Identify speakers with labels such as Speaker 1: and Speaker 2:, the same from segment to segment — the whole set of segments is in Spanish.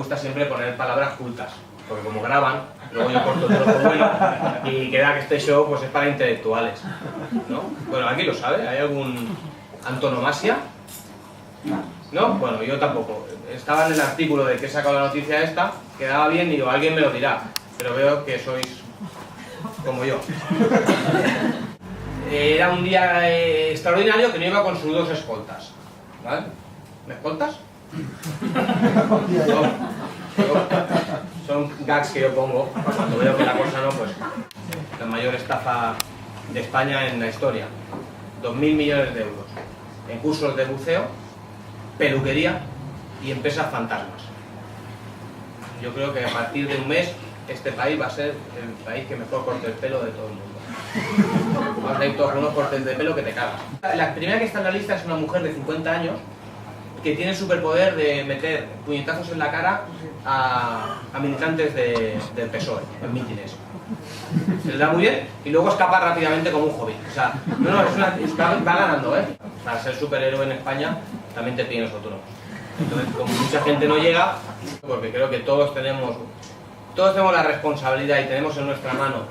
Speaker 1: gusta siempre poner palabras cultas, porque como graban, luego yo corto todo lo bueno y queda que este show pues es para intelectuales, ¿no? Bueno, ¿aquí lo sabe? ¿Hay algún antonomasia? ¿No? Bueno, yo tampoco. Estaba en el artículo de que he sacado la noticia esta, quedaba bien y digo, alguien me lo dirá, pero veo que sois como yo. Era un día extraordinario que no iba con sus dos escoltas, ¿vale? ¿Me escoltas? Son gags que yo pongo cuando veo que la cosa no, pues la mayor estafa de España en la historia, 2.000 millones de euros en cursos de buceo, peluquería y empresas fantasmas. Yo creo que a partir de un mes este país va a ser el país que mejor corte el pelo de todo el mundo. Vamos a ir todos con unos cortes de pelo que te cagas. La primera que está en la lista es una mujer de 50 años que tiene el superpoder de meter puñetazos en la cara a militantes del PSOE en mítines. Se le da muy bien y luego escapa rápidamente como un hobby. O sea, va ganando, ¿eh? Para ser superhéroe en España también te piden los autónomos. Entonces, como mucha gente no llega, porque creo que todos tenemos la responsabilidad y tenemos en nuestra mano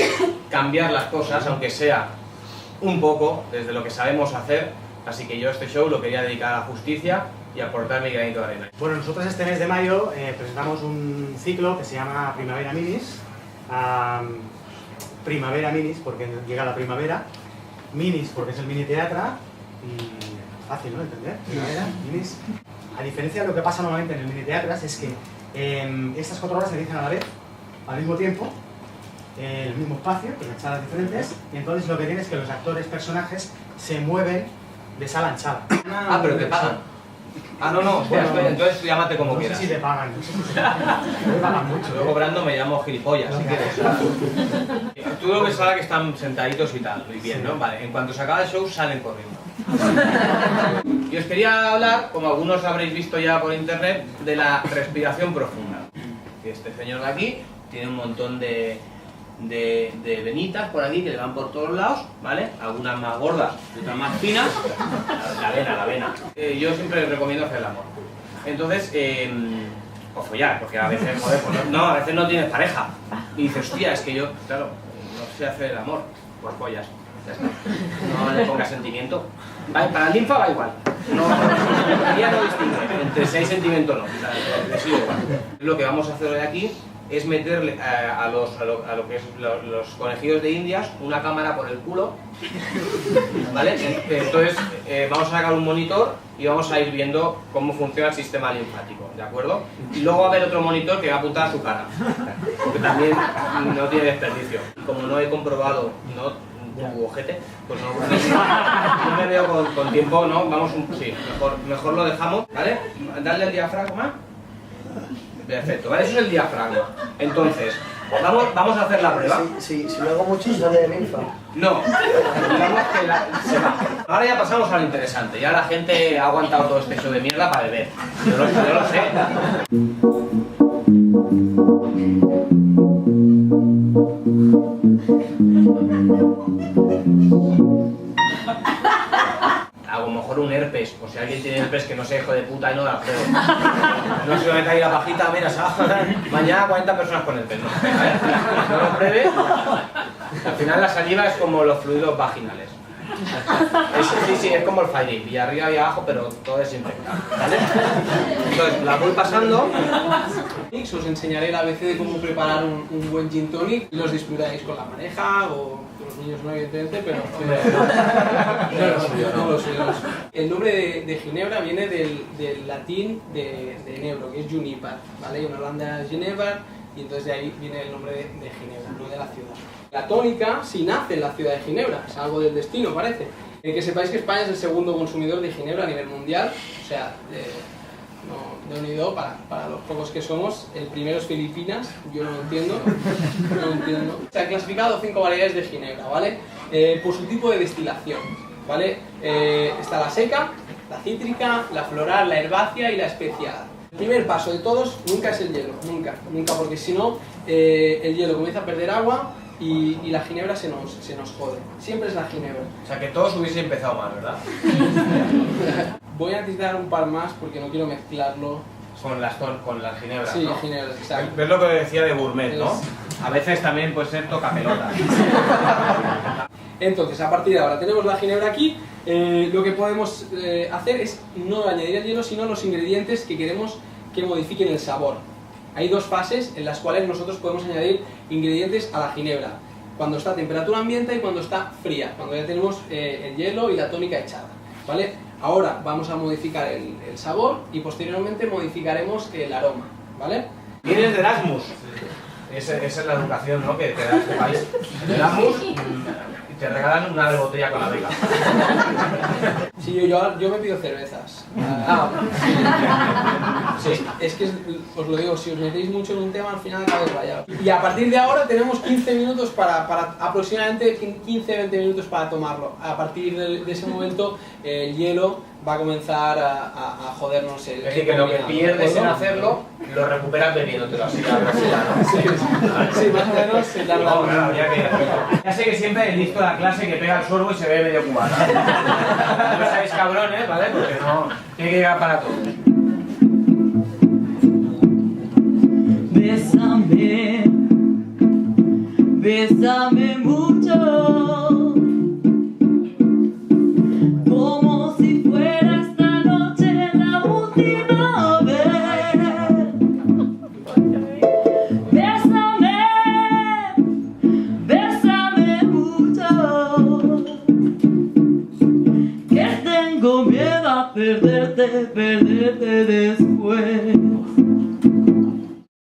Speaker 1: cambiar las cosas, aunque sea un poco, desde lo que sabemos hacer. Así que yo este show lo quería dedicar a la justicia y aportar mi granito de arena.
Speaker 2: Bueno, nosotros este mes de mayo presentamos un ciclo que se llama Primavera Minis. Primavera Minis porque llega la primavera, Minis porque es el mini teatro y fácil, ¿no? Entender. Primavera, Minis. A diferencia de lo que pasa normalmente en el mini teatro es que estas 4 horas se dicen a la vez, al mismo tiempo, en el mismo espacio, con salas diferentes, y entonces lo que tienes es que los actores, personajes, se mueven de sala en sala.
Speaker 1: Ah, pero te pagan. Ah, no, espera, entonces llámate como
Speaker 2: no
Speaker 1: quieras.
Speaker 2: No sé si te pagan, no sé si te pagan mucho.
Speaker 1: Luego cobrando me llamo gilipollas, si quieres. Tú lo ves ahora que están sentaditos y tal, muy bien, ¿no? Vale, en cuanto se acaba el show salen corriendo. Y os quería hablar, como algunos habréis visto ya por internet, de la respiración profunda. Este señor de aquí tiene un montón de venitas por aquí que le van por todos lados, ¿vale? Algunas más gordas y otras más finas. La vena. Yo siempre les recomiendo hacer el amor. Entonces, o follar, porque a veces, joder, pues a veces no tienes pareja. Y dices, hostia, es que yo, claro, no sé hacer el amor, pues follas. Ya está. No le pongas sentimiento. Para la linfa va igual. No distingue entre si hay sentimiento o no. O sea, les sigue igual. Lo que vamos a hacer hoy aquí es meterle a lo que es los conejillos de indias una cámara por el culo, ¿vale? Entonces vamos a sacar un monitor y vamos a ir viendo cómo funciona el sistema linfático, ¿de acuerdo? Y luego va a haber otro monitor que va a apuntar a su cara, porque también no tiene desperdicio. Como no he comprobado, tu ojete, pues no me veo con tiempo, ¿no? Vamos, sí, mejor lo dejamos, ¿vale? Darle el diafragma. Perfecto, ¿vale? Eso es el diafragma. Entonces, vamos a hacer la prueba.
Speaker 3: Si lo hago mucho, sale de linfa.
Speaker 1: No, digamos que se va. Ahora ya pasamos a lo interesante. Ya la gente ha aguantado todo este show de mierda para beber. Yo lo sé. A lo mejor un herpes, o si alguien tiene herpes que no sea hijo de puta y no la pruebe. No se lo meta ahí la pajita, mira, mañana 40 personas con herpes, no lo pruebe. Al final la saliva es como los fluidos vaginales. Sí, es como el Fairy, y arriba y abajo, pero todo es infectado, ¿vale? Entonces, la voy pasando.
Speaker 4: Os enseñaré el ABC de cómo preparar un buen gin tonic y los disfrutáis con la pareja o con los niños, no evidentemente, pero no lo sé. El nombre de Ginebra viene del latín de enebro, que es juniper, ¿vale? Y en Holanda es Ginebra, y entonces de ahí viene el nombre de Ginebra, no de la ciudad. La tónica sí nace en la ciudad de Ginebra, es algo del destino, parece. Que sepáis que España es el segundo consumidor de Ginebra a nivel mundial, o sea, de unido para los pocos que somos. El primero es Filipinas, yo no lo entiendo. Se han clasificado 5 variedades de Ginebra, ¿vale? Por su tipo de destilación, ¿vale? Está la seca, la cítrica, la floral, la herbácea y la especiada. El primer paso de todos nunca es el hielo, nunca, porque si no, el hielo comienza a perder agua y la ginebra se nos jode. Siempre es la ginebra.
Speaker 1: O sea que todos hubiese empezado mal, ¿verdad?
Speaker 4: Voy a necesitar un par más porque no quiero mezclarlo.
Speaker 1: con las ginebras,
Speaker 4: Sí,
Speaker 1: ¿no?
Speaker 4: ginebras, exacto.
Speaker 1: ¿Ves lo que decía de gourmet, no?
Speaker 4: Es-
Speaker 1: A veces también puede ser tocapelotas.
Speaker 4: Entonces, a partir de ahora tenemos la ginebra aquí. Lo que podemos hacer es no añadir el hielo, sino los ingredientes que queremos que modifiquen el sabor. Hay dos fases en las cuales nosotros podemos añadir ingredientes a la ginebra: cuando está a temperatura ambiente y cuando está fría, cuando ya tenemos el hielo y la tónica echada, ¿vale? Ahora vamos a modificar el sabor y posteriormente modificaremos el aroma, ¿vale?
Speaker 1: Vienes de Erasmus. Esa es la educación, ¿no?, que te da este país. Erasmus y te regalan una botella con la beca.
Speaker 4: Sí, yo me pido cervezas. Sí, es que os lo digo, si os metéis mucho en un tema, al final acabáis rayados. Y a partir de ahora tenemos 15 minutos para aproximadamente 15-20 minutos para tomarlo. A partir de ese momento el hielo va a comenzar a jodernos el...
Speaker 1: Es decir, que lo que pierdes en hacerlo, lo recuperas bebiéndotelo así.
Speaker 4: Sí, más o menos se tarda.
Speaker 1: No, claro, habría que... Ya sé que siempre el listo de la clase que pega el sorbo y se ve medio cubano. No seáis cabrones, ¿vale? Porque no... Tiene que llegar para todo.
Speaker 5: Bésame, bésame mucho.